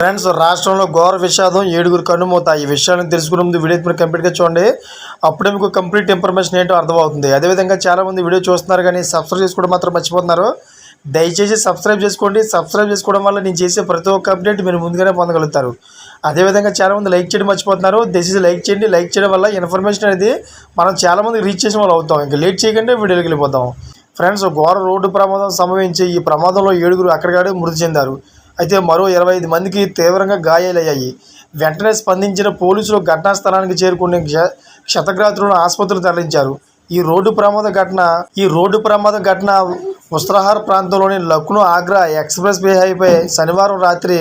Friends, రాష్ట్రంలో ఘోర విషాదం, 7గురు కన్నుమూత. ఈ విషయాలను తెలుసుకునే ముందు వీడియో మీరు కంప్లీట్గా చూడండి. అప్పుడే మీకు కంప్లీట్ ఇన్ఫర్మేషన్ ఏంటో అర్థమవుతుంది. అదేవిధంగా చాలామంది వీడియో చూస్తున్నారు కానీ సబ్స్క్రైబ్ చేసుకోవడం మాత్రం మర్చిపోతున్నారు. దయచేసి సబ్స్క్రైబ్ చేసుకోండి. సబ్స్క్రైబ్ చేసుకోవడం వల్ల నేను చేసే ప్రతి ఒక్క అప్డేట్ మీరు ముందుగానే పొందగలుగుతారు. అదేవిధంగా చాలామంది లైక్ చేయడం మర్చిపోతున్నారు. దయచేసి లైక్ చేయండి. లైక్ చేయడం వల్ల ఇన్ఫర్మేషన్ అనేది మనం చాలామందికి రీచ్ చేసిన వాళ్ళు అవుతాం. ఇంకా లేట్ చేయకుండా వీడియోకి వెళ్ళిపోతాం. ఫ్రెండ్స్, ఘోర రోడ్డు ప్రమాదం సంభవించి ఈ ప్రమాదంలో 7గురు అక్కడికాడే మృతి చెందారు. అయితే మరో 25 మందికి తీవ్రంగా గాయాలయ్యాయి. వెంటనే స్పందించిన పోలీసులు ఘటనా స్థలానికి చేరుకుని క్షతగాత్రులను ఆసుపత్రికి తరలించారు. ఈ రోడ్డు ప్రమాద ఘటన ఉస్త్రహార్ ప్రాంతంలోని లక్నో ఆగ్రా ఎక్స్ప్రెస్ వే హైపై శనివారం రాత్రి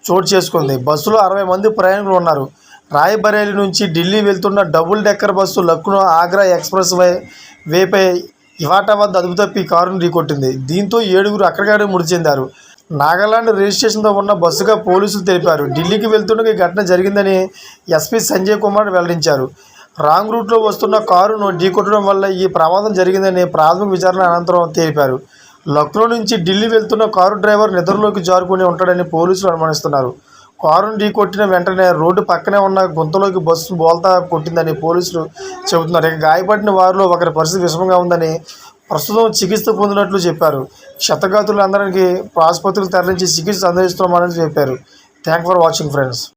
చోటు చేసుకుంది. బస్సులో 60 మంది ప్రయాణికులు ఉన్నారు. రాయ్బరేలీ నుంచి ఢిల్లీ వెళ్తున్న double decker bus Lucknow Agra express వేపై ఇవాటా వద్ద అదుపు తప్పి కారును ఢీకొట్టింది. దీంతో 7గురు అక్కడికాడే మృతి చెందారు. నాగాలాండ్ రిజిస్ట్రేషన్తో ఉన్న బస్సుగా పోలీసులు తెలిపారు. ఢిల్లీకి వెళ్తుండగా ఈ ఘటన జరిగిందని ఎస్పీ సంజయ్ కుమార్ వెల్లడించారు. రాంగ్ రూట్లో వస్తున్న కారును ఢీకొట్టడం వల్ల ఈ ప్రమాదం జరిగిందని ప్రాథమిక విచారణ అనంతరం తెలిపారు. లక్నో నుంచి ఢిల్లీ వెళ్తున్న కారు డ్రైవర్ నిద్రలోకి జారుకుని ఉంటాడని పోలీసులు అనుమానిస్తున్నారు. కారును ఢీకొట్టిన వెంటనే రోడ్డు పక్కనే ఉన్న గుంతలోకి బస్సు బోల్తా కొట్టిందని పోలీసులు చెబుతున్నారు. ఇక గాయపడిన వారిలో ఒకరి పరిస్థితి విషమంగా ఉందని, ప్రస్తుతం చికిత్స పొందినట్లు చెప్పారు. క్షతగాత్రులందరికీ ఆసుపత్రికి తరలించి చికిత్స అందిస్తున్నామని చెప్పారు. Thank for watching friends.